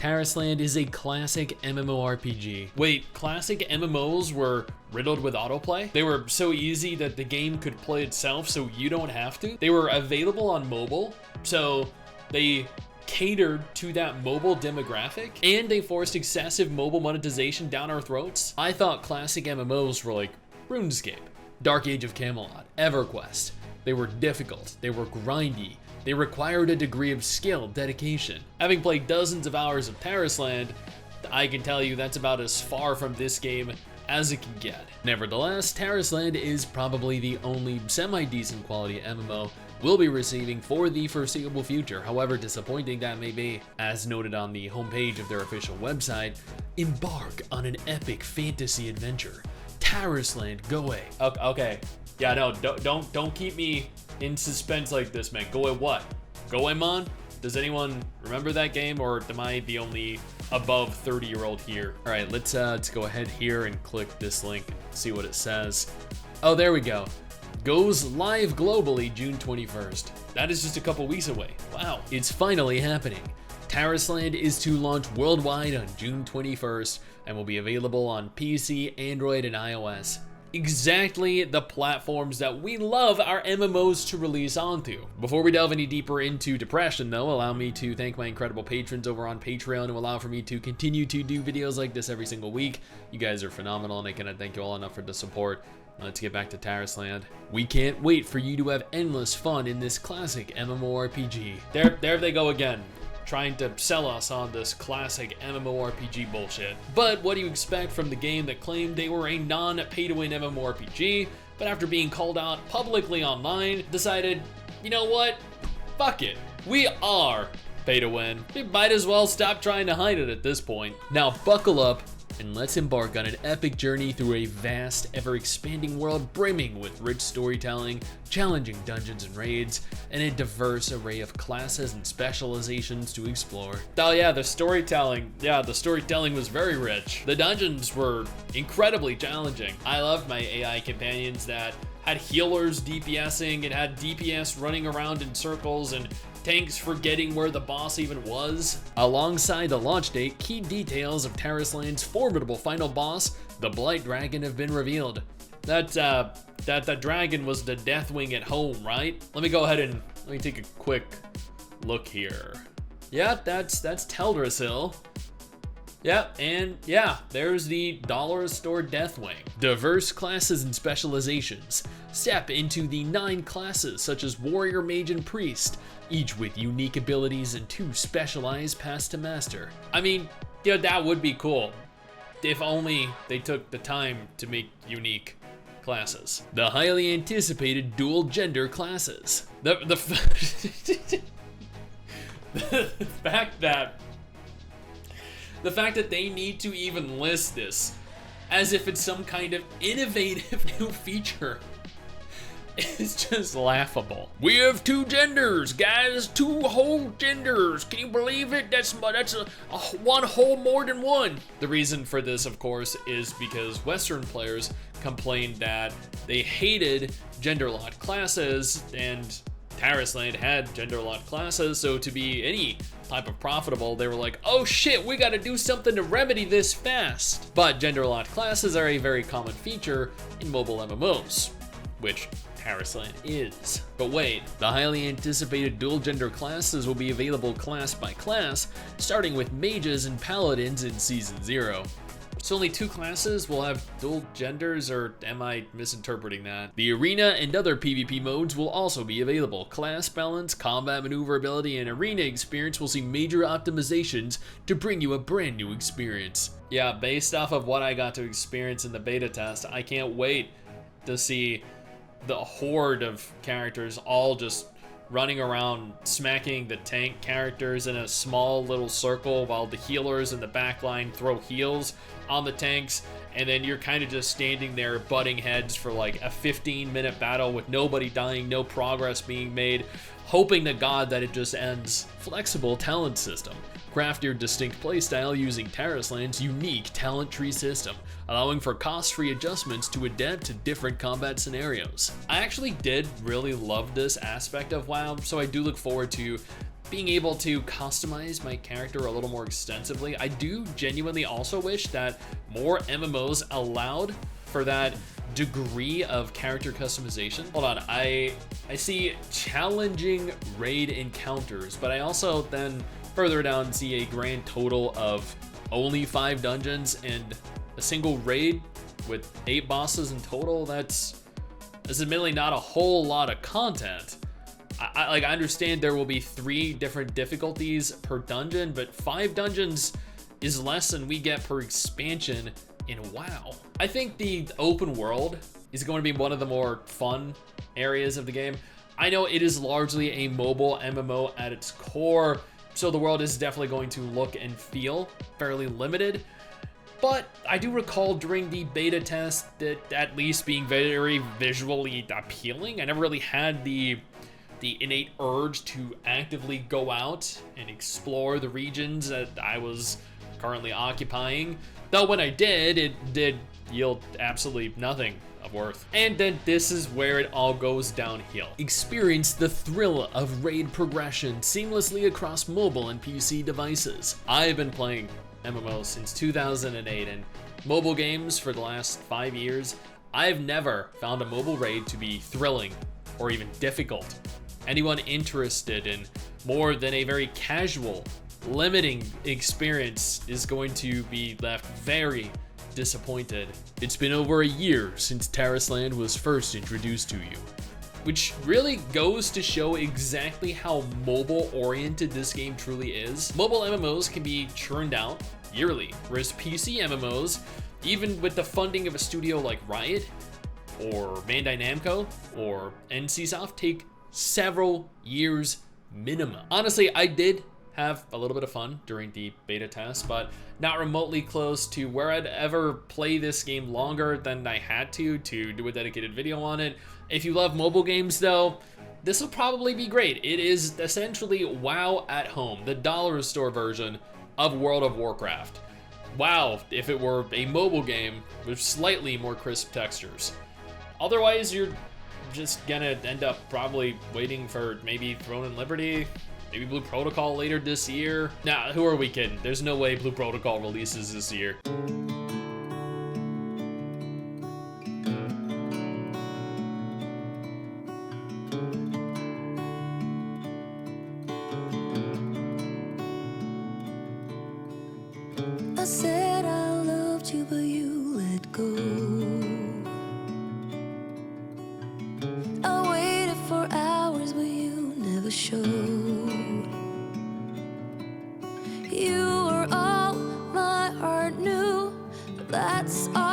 Tarisland is a classic MMORPG. Wait, classic MMOs were riddled with autoplay? They were so easy that the game could play itself so you don't have to? They were available on mobile, so they catered to that mobile demographic, and they forced excessive mobile monetization down our throats? I thought classic MMOs were like RuneScape, Dark Age of Camelot, EverQuest. They were difficult, they were grindy, they required a degree of skill, dedication. Having played dozens of hours of Tarisland, I can tell you that's about as far from this game as it can get. Nevertheless, Tarisland is probably the only semi-decent quality MMO we'll be receiving for the foreseeable future, however disappointing that may be. As noted on the homepage of their official website, embark on an epic fantasy adventure. Tarisland, go away. Okay. Yeah, no, don't keep me in suspense like this, man. Go away what? Go away, man? Does anyone remember that game, or am I the only above 30-year-old here? All right, let's go ahead here and click this link and see what it says. Oh, there we go. Goes live globally June 21st. That is just a couple weeks away. Wow, it's finally happening. Tarisland is to launch worldwide on June 21st and will be available on PC, Android, and iOS. Exactly the platforms that we love our MMOs to release onto. Before we delve any deeper into depression though, allow me to thank my incredible patrons over on Patreon who allow for me to continue to do videos like this every single week. You guys are phenomenal and I cannot thank you all enough for the support. Let's get back to Tarisland. We can't wait for you to have endless fun in this classic MMORPG. There they go again, trying to sell us on this classic MMORPG bullshit. But what do you expect from the game that claimed they were a non-pay-to-win MMORPG, but after being called out publicly online, decided, you know what? Fuck it. We are pay-to-win. We might as well stop trying to hide it at this point. Now buckle up, and let's embark on an epic journey through a vast, ever-expanding world brimming with rich storytelling, challenging dungeons and raids, and a diverse array of classes and specializations to explore. Oh yeah, the storytelling was very rich. The dungeons were incredibly challenging. I loved my AI companions that had healers DPSing and had DPS running around in circles and tanks forgetting where the boss even was. Alongside the launch date, key details of Tarisland's formidable final boss, the Blight Dragon, have been revealed. That the dragon was the Deathwing at home, right? Let me go ahead and let me take a quick look here. Yeah, that's Teldrassil. Yep, and yeah, there's the dollar store Deathwing. Diverse classes and specializations. Step into the 9 classes such as Warrior, Mage, and Priest, each with unique abilities and 2 specialized paths to master. I mean, yeah, that would be cool. If only they took the time to make unique classes. The highly anticipated dual gender classes. The fact that they need to even list this as if it's some kind of innovative new feature is just laughable. We have 2 genders, guys, 2 whole genders. Can you believe it? That's a one whole more than one. The reason for this, of course, is because Western players complained that they hated gender-locked classes, and Tarisland had gender-locked classes, so to be any type of profitable, they were like, oh shit, we gotta do something to remedy this fast. But gender-locked classes are a very common feature in mobile MMOs, which Tarisland is. But wait, the highly anticipated dual-gender classes will be available class by class, starting with mages and paladins in Season 0. So only 2 classes will have dual genders, or am I misinterpreting that? The arena and other PvP modes will also be available. Class balance, combat maneuverability, and arena experience will see major optimizations to bring you a brand new experience. Yeah, based off of what I got to experience in the beta test, I can't wait to see the horde of characters all just running around smacking the tank characters in a small little circle while the healers in the backline throw heals on the tanks, and then you're kind of just standing there butting heads for like a 15-minute battle with nobody dying, no progress being made, hoping to God that it just ends. Flexible talent system. Craft your distinct playstyle using Tarisland's unique talent tree system, allowing for cost-free adjustments to adapt to different combat scenarios. I actually did really love this aspect of WoW, so I do look forward to being able to customize my character a little more extensively. I do genuinely also wish that more MMOs allowed for that degree of character customization. Hold on, I see challenging raid encounters, but I also then further down see a grand total of only 5 dungeons and a single raid with 8 bosses in total. That's admittedly not a whole lot of content. I understand there will be 3 different difficulties per dungeon, but 5 dungeons is less than we get per expansion in WoW. I think the open world is going to be one of the more fun areas of the game. I know it is largely a mobile MMO at its core, so the world is definitely going to look and feel fairly limited. But I do recall during the beta test that at least being very visually appealing. I never really had the innate urge to actively go out and explore the regions that I was currently occupying. Though when I did, it did yield absolutely nothing of worth. And then this is where it all goes downhill. Experience the thrill of raid progression seamlessly across mobile and PC devices. I've been playing MMOs since 2008, and mobile games for the last 5 years. I've never found a mobile raid to be thrilling or even difficult. Anyone interested in more than a very casual, limiting experience is going to be left very disappointed. It's been over a year since Tarisland was first introduced to you, which really goes to show exactly how mobile-oriented this game truly is. Mobile MMOs can be churned out yearly, whereas PC MMOs, even with the funding of a studio like Riot, or Bandai Namco, or NCSoft, take several years minimum. Honestly, I did have a little bit of fun during the beta test, but not remotely close to where I'd ever play this game longer than I had to do a dedicated video on it. If you love mobile games though, this will probably be great. It is essentially WoW at home, the dollar store version of World of Warcraft. WoW, if it were a mobile game with slightly more crisp textures. Otherwise, you're just gonna end up probably waiting for maybe Throne and Liberty, maybe Blue Protocol later this year. Nah, who are we kidding? There's no way Blue Protocol releases this year. I said I loved you, but you let go. I waited for hours, but you never showed. You were all my heart knew, but that's all.